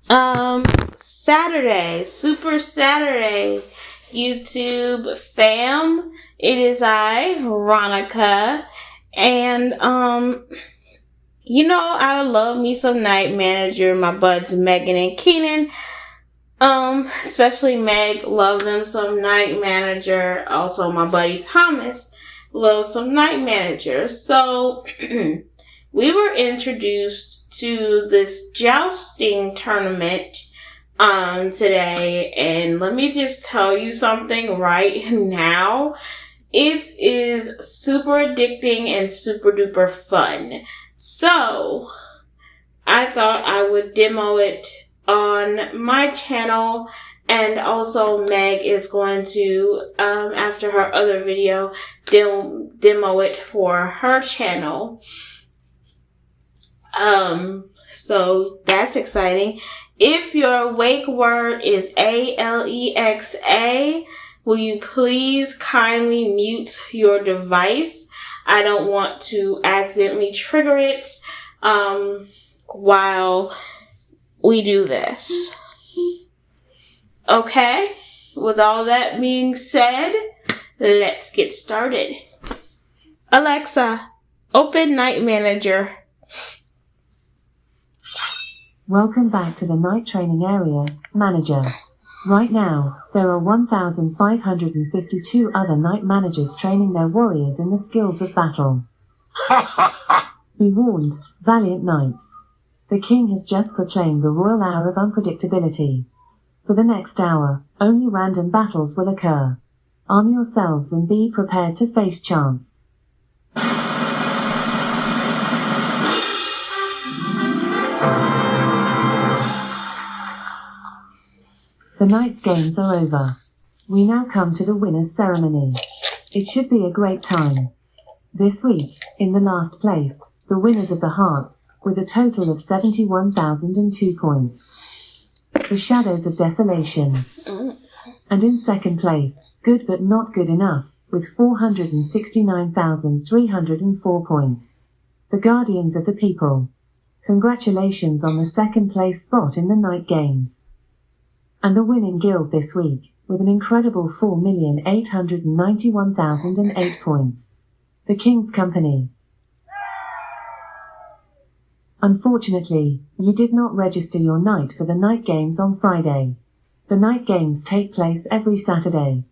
Saturday, Super Saturday, YouTube fam. It is I, Ronika, and I love me some Night Manager. My buds Megan and Keenan, especially Meg, love them some Night Manager. Also, my buddy Thomas loves some Night Manager. So we were introduced to this jousting tournament today, and let me just tell you something right now. It is super addicting and super duper fun. So I thought I would demo it on my channel, and also Meg is going to, after her other video, demo it for her channel. So that's exciting. If your wake word is Alexa, will you please kindly mute your device? I don't want to accidentally trigger it, while we do this. Okay? With all that being said, let's get started. Alexa, open Night Manager. Welcome back to the Night Training Area, Manager. Right now, there are 1,552 other Night Managers training their warriors in the skills of battle. Be warned, valiant knights. The King has just proclaimed the royal hour of unpredictability. For the next hour, only random battles will occur. Arm yourselves and be prepared to face chance. The night's games are over. We now come to the winner's ceremony. It should be a great time. This week, in the last place, the winners of the Hearts, with a total of 71,002 points. The Shadows of Desolation. And in second place, Good But Not Good Enough, with 469,304 points. The Guardians of the People. Congratulations on the second place spot in the night games. And the winning guild this week, with an incredible 4,891,008 points. The King's Company. Unfortunately, you did not register your knight for the night games on Friday. The night games take place every Saturday.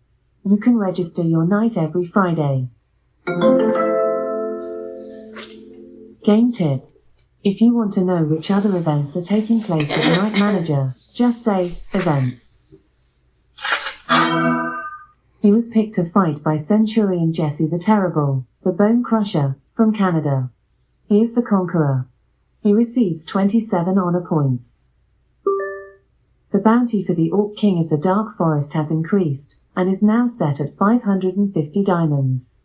You can register your knight every Friday. Game tip. If you want to know which other events are taking place at Night Manager, just say, events. He was picked to fight by Centurion Jesse the Terrible, the Bone Crusher, from Canada. He is the conqueror. He receives 27 honor points. The bounty for the Orc King of the Dark Forest has increased, and is now set at 550 diamonds.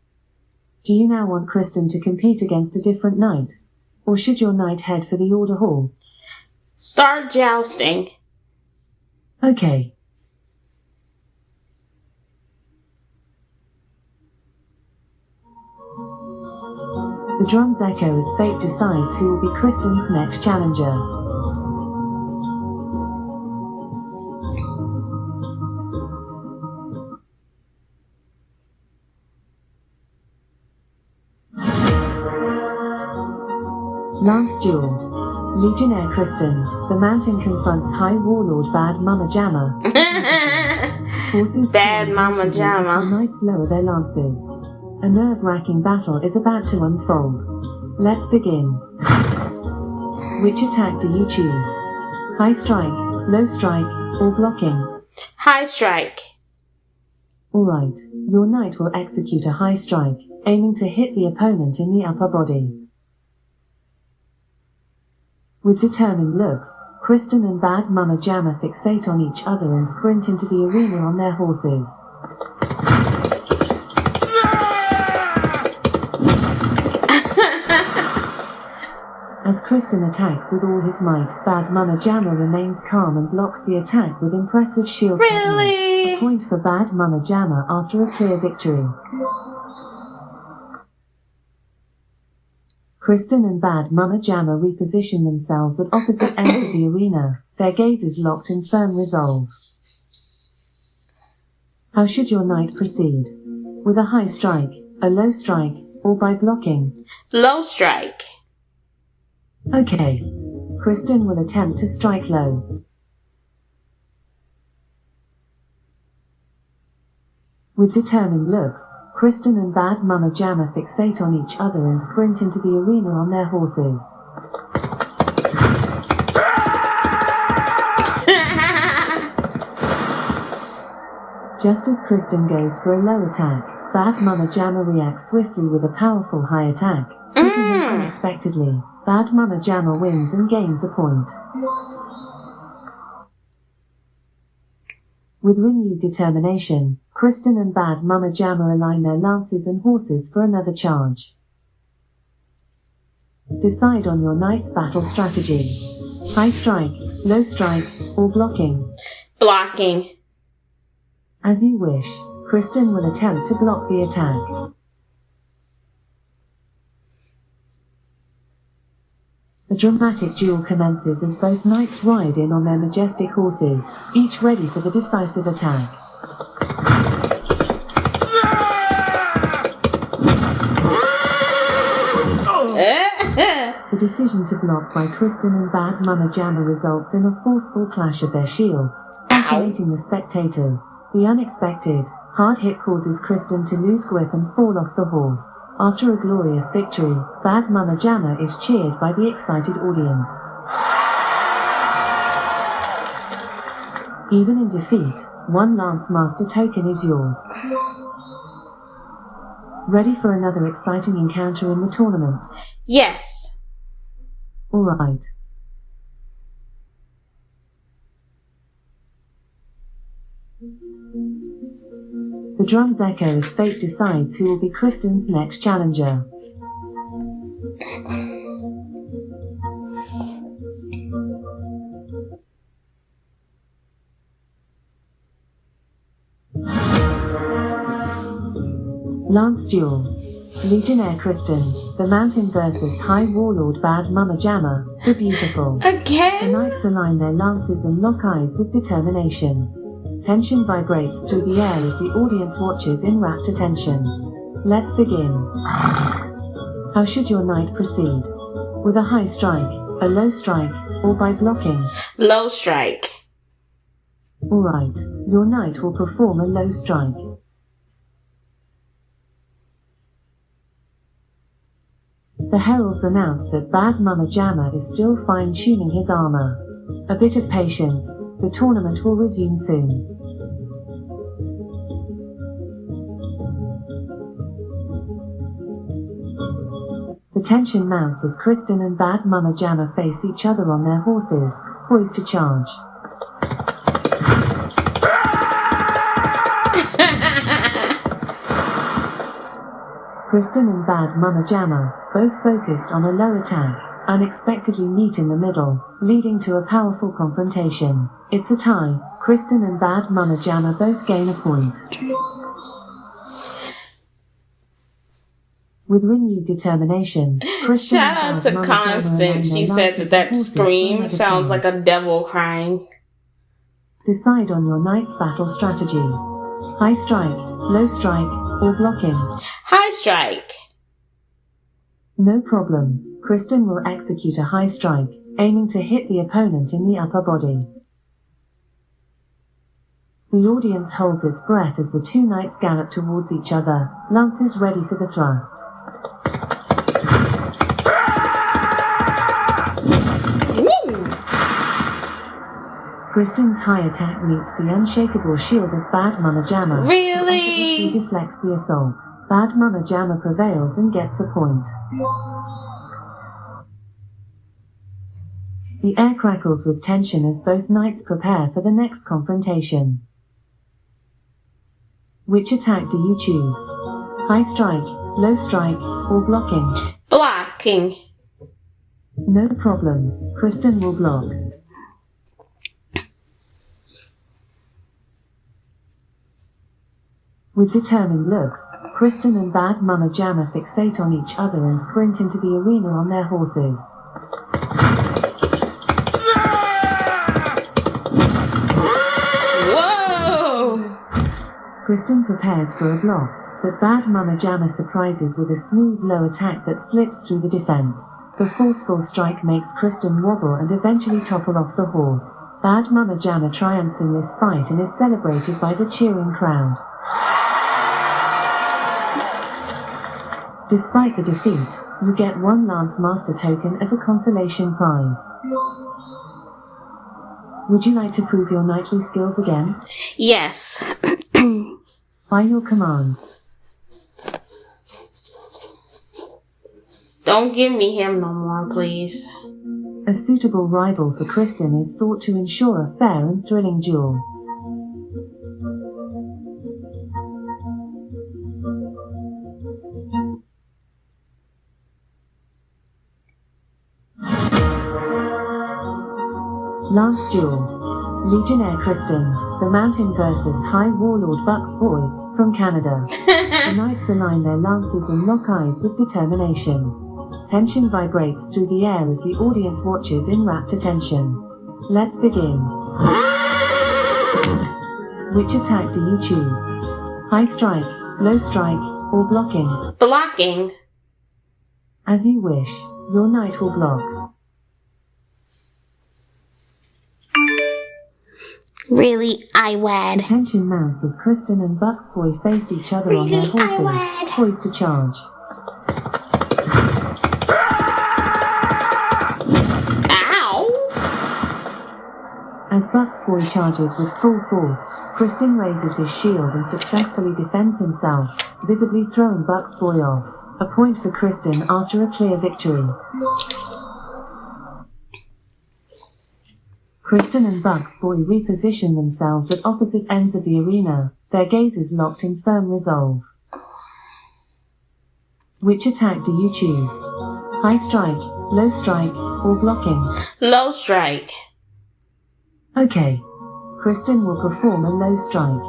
Do you now want Kristen to compete against a different knight? Or should your knight head for the Order Hall? Start jousting. Okay. The drums echo as fate decides who will be Kristen's next challenger. Lance Duel. Legionnaire Kristen, the mountain confronts High Warlord Bad Mama Jamma. Forces Bad Mama Jamma. The knights lower their lances. A nerve-wracking battle is about to unfold. Let's begin. Which attack do you choose? High strike, low strike, or blocking? High strike. Alright, your knight will execute a high strike, aiming to hit the opponent in the upper body. With determined looks, Kristen and Bad Mama Jamma fixate on each other and sprint into the arena on their horses. As Kristen attacks with all his might, Bad Mama Jamma remains calm and blocks the attack with impressive shield technique. A point for Bad Mama Jamma after a clear victory. Kristen and Bad Mama Jamma reposition themselves at opposite ends of the arena, their gazes locked in firm resolve. How should your knight proceed? With a high strike, a low strike, or by blocking? Low strike. Okay. Kristen will attempt to strike low. With determined looks, Kristen and Bad Mama Jamma fixate on each other and sprint into the arena on their horses. Just as Kristen goes for a low attack, Bad Mama Jamma reacts swiftly with a powerful high attack, hitting him unexpectedly. Bad Mama Jamma wins and gains a point. With renewed determination, Kristen and Bad Mama Jamma align their lances and horses for another charge. Decide on your knight's battle strategy. High strike, low strike, or blocking? Blocking. As you wish. Kristen will attempt to block the attack. A dramatic duel commences as both knights ride in on their majestic horses, each ready for the decisive attack. The decision to block by Kristen and Bad Mama Jamma results in a forceful clash of their shields, fascinating the spectators. The unexpected, hard hit causes Kristen to lose grip and fall off the horse. After a glorious victory, Bad Mama Jamma is cheered by the excited audience. Even in defeat, one Lance Master token is yours. Ready for another exciting encounter in the tournament? Yes. Alright. The drums echo as fate decides who will be Kristen's next challenger. Lance Duel. Legionnaire Kristen, the Mountain versus High Warlord Bad Mama Jamma, the Beautiful. Again? The knights align their lances and lock eyes with determination. Tension vibrates through the air as the audience watches in rapt attention. Let's begin. How should your knight proceed? With a high strike, a low strike, or by blocking? Low strike. Alright, your knight will perform a low strike. The heralds announce that Bad Mama Jamma is still fine-tuning his armor. A bit of patience, the tournament will resume soon. The tension mounts as Kristen and Bad Mama Jamma face each other on their horses, poised to charge. Kristen and Bad Mama Jamma, both focused on a low attack, unexpectedly meet in the middle, leading to a powerful confrontation. It's a tie. Kristen and Bad Mama Jamma both gain a point. With renewed determination, Kristen Shout out to Constance. She said that scream sounds like a devil crying. Decide on your knight's battle strategy. High strike, low strike, or blocking? High strike. No problem. Kristen will execute a high strike, aiming to hit the opponent in the upper body. The audience holds its breath as the two knights gallop towards each other, lances ready for the thrust. Kristen's high attack meets the unshakable shield of Bad Mama Jamma. Really? He deflects the assault. Bad Mama Jamma prevails and gets a point. The air crackles with tension as both knights prepare for the next confrontation. Which attack do you choose? High strike, low strike, or blocking? Blocking. No problem. Kristen will block. With determined looks, Kristen and Bad Mama Jamma fixate on each other and sprint into the arena on their horses. Kristen prepares for a block, but Bad Mama Jamma surprises with a smooth low attack that slips through the defense. The forceful strike makes Kristen wobble and eventually topple off the horse. Bad Mama Jamma triumphs in this fight and is celebrated by the cheering crowd. Despite the defeat, you get one Lance Master token as a consolation prize. Would you like to prove your knightly skills again? Yes. By your command. Don't give me him no more, please. A suitable rival for Kristen is sought to ensure a fair and thrilling duel. Last duel. Legionnaire Kristen, the Mountain versus High Warlord Bucks Boy, from Canada. The knights align their lances and lock eyes with determination. Tension vibrates through the air as the audience watches in rapt attention. Let's begin. Which attack do you choose? High strike, low strike, or blocking? Blocking. As you wish, your knight will block. Really, I wed. Tension mounts as Kristen and Bucks Boy face each other on their horses, poised to charge. Ow! As Bucks Boy charges with full force, Kristen raises his shield and successfully defends himself, visibly throwing Bucks Boy off. A point for Kristen after a clear victory. Kristen and Bucks Boy reposition themselves at opposite ends of the arena, their gazes locked in firm resolve. Which attack do you choose? High strike, low strike, or blocking? Low strike. Okay. Kristen will perform a low strike.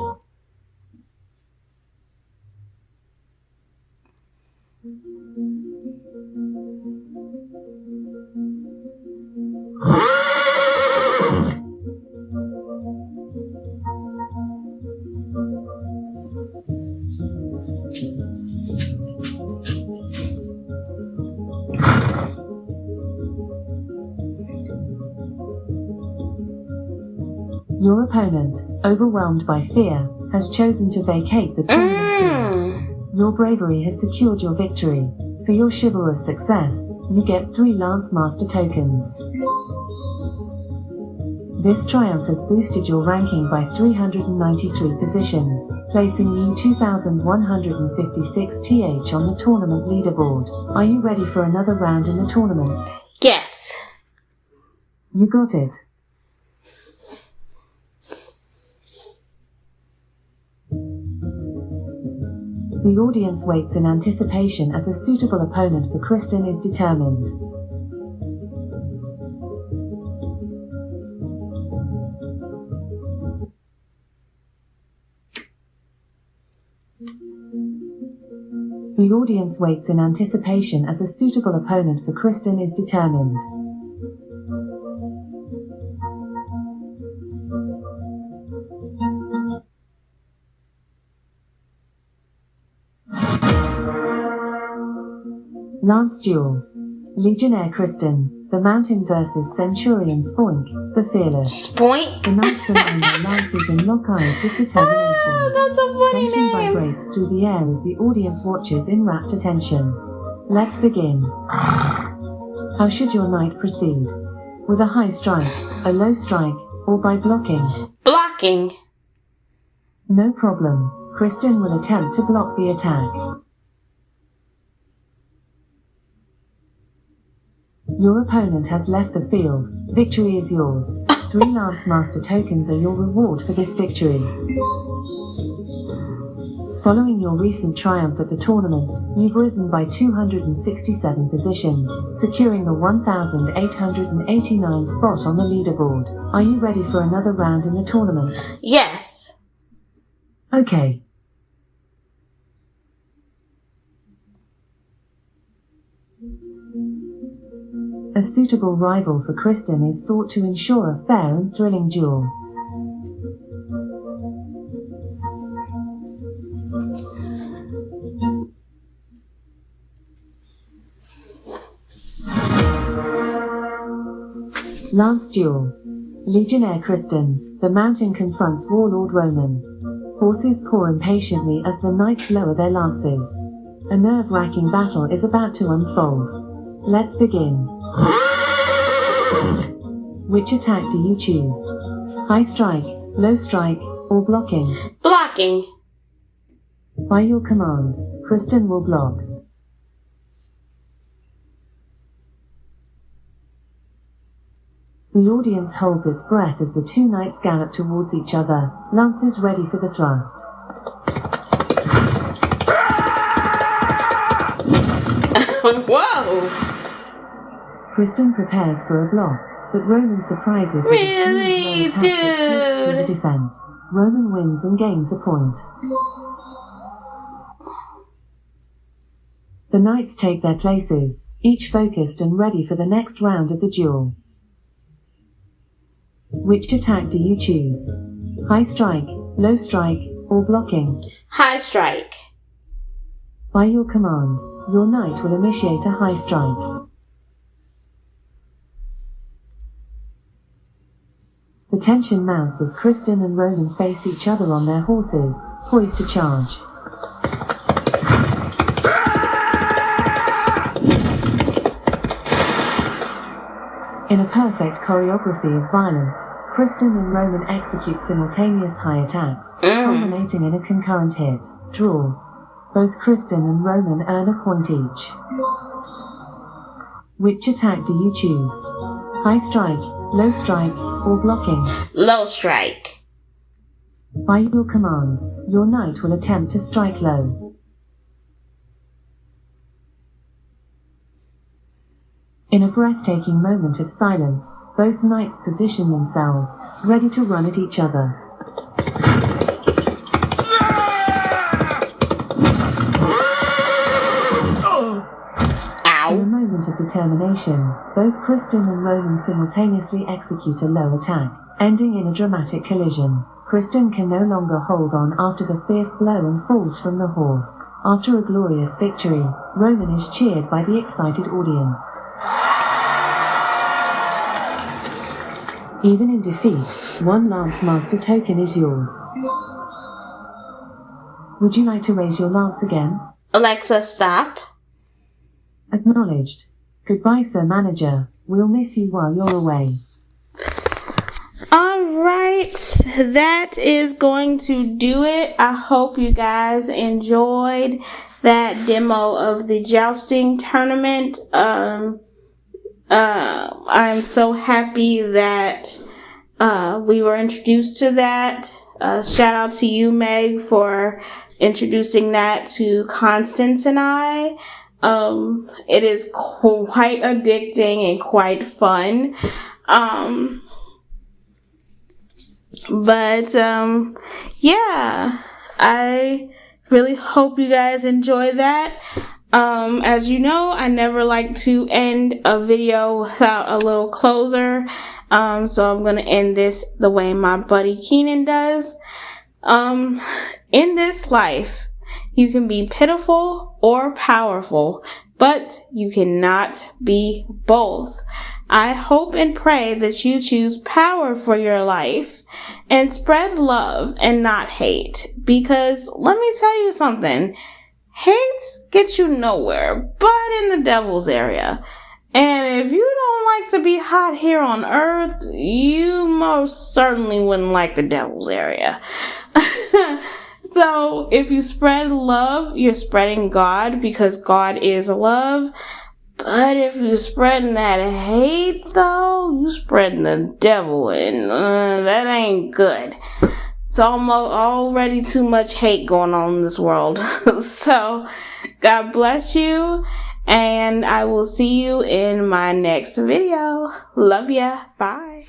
Your opponent, overwhelmed by fear, has chosen to vacate the tournament. Your bravery has secured your victory. For your chivalrous success, you get 3 Lance Master tokens. This triumph has boosted your ranking by 393 positions, placing you 2,156th on the tournament leaderboard. Are you ready for another round in the tournament? Yes. You got it. The audience waits in anticipation as a suitable opponent for Kristen is determined. The audience waits in anticipation as a suitable opponent for Kristen is determined. Lance duel. Legionnaire Kristen, the Mountain versus Centurion Spoink, the Fearless. Spoink? The knights align their lances and lock eyes with determination. Oh, that's a funny Tension name. vibrates through the air as the audience watches in rapt attention. Let's begin. How should your knight proceed? With a high strike, a low strike, or by blocking? Blocking. No problem. Kristen will attempt to block the attack. Your opponent has left the field. Victory is yours. 3 Lance Master tokens are your reward for this victory. Following your recent triumph at the tournament, you've risen by 267 positions, securing the 1,889 spot on the leaderboard. Are you ready for another round in the tournament? Yes. Okay. A suitable rival for Kristen is sought to ensure a fair and thrilling duel. Lance duel. Legionnaire Kristen. The mountain confronts Warlord Roman. Horses paw impatiently as the knights lower their lances. A nerve-wracking battle is about to unfold. Let's begin. Which attack do you choose? High strike, low strike, or blocking? Blocking. By your command, Kristen will block. The audience holds its breath as the two knights gallop towards each other, lances ready for the thrust. Whoa! Kristen prepares for a block, but Roman surprises with Really, a smooth low attack that slips through the defense. Roman wins and gains a point. The knights take their places, each focused and ready for the next round of the duel. Which attack do you choose? High strike, low strike, or blocking? High strike. By your command, your knight will initiate a high strike. The tension mounts as Kristen and Roman face each other on their horses, poised to charge. In a perfect choreography of violence, Kristen and Roman execute simultaneous high attacks, culminating in a concurrent hit. Draw. Both Kristen and Roman earn a point each. Which attack do you choose? High strike, low strike, or blocking? Low strike. By your command, your knight will attempt to strike low. In a breathtaking moment of silence, both knights position themselves, ready to run at each other. In a moment of determination, both Kristen and Roman simultaneously execute a low attack, ending in a dramatic collision. Kristen can no longer hold on after the fierce blow and falls from the horse. After a glorious victory, Roman is cheered by the excited audience. Even in defeat, one Lance Master token is yours. Would you like to raise your lance again? Alexa, stop. Acknowledged. Goodbye, Sir Manager. We'll miss you while you're away. Alright, that is going to do it. I hope you guys enjoyed that demo of the jousting tournament. I'm so happy that we were introduced to that. Shout out to you, Meg, for introducing that to Constance and I. It is quite addicting and quite fun. Yeah, I really hope you guys enjoy that. As you know, I never like to end a video without a little closer. So I'm going to end this the way my buddy Keenan does. In this life, you can be pitiful or powerful, but you cannot be both. I hope and pray that you choose power for your life and spread love and not hate. Because let me tell you something. Hate gets you nowhere but in the devil's area. And if you don't like to be hot here on earth, you most certainly wouldn't like the devil's area. So if you spread love, you're spreading God, because God is love. But if you're spreading that hate, though, you spreading the devil, and that ain't good. It's already too much hate going on in this world. So, God bless you, and I will see you in my next video. Love ya. Bye.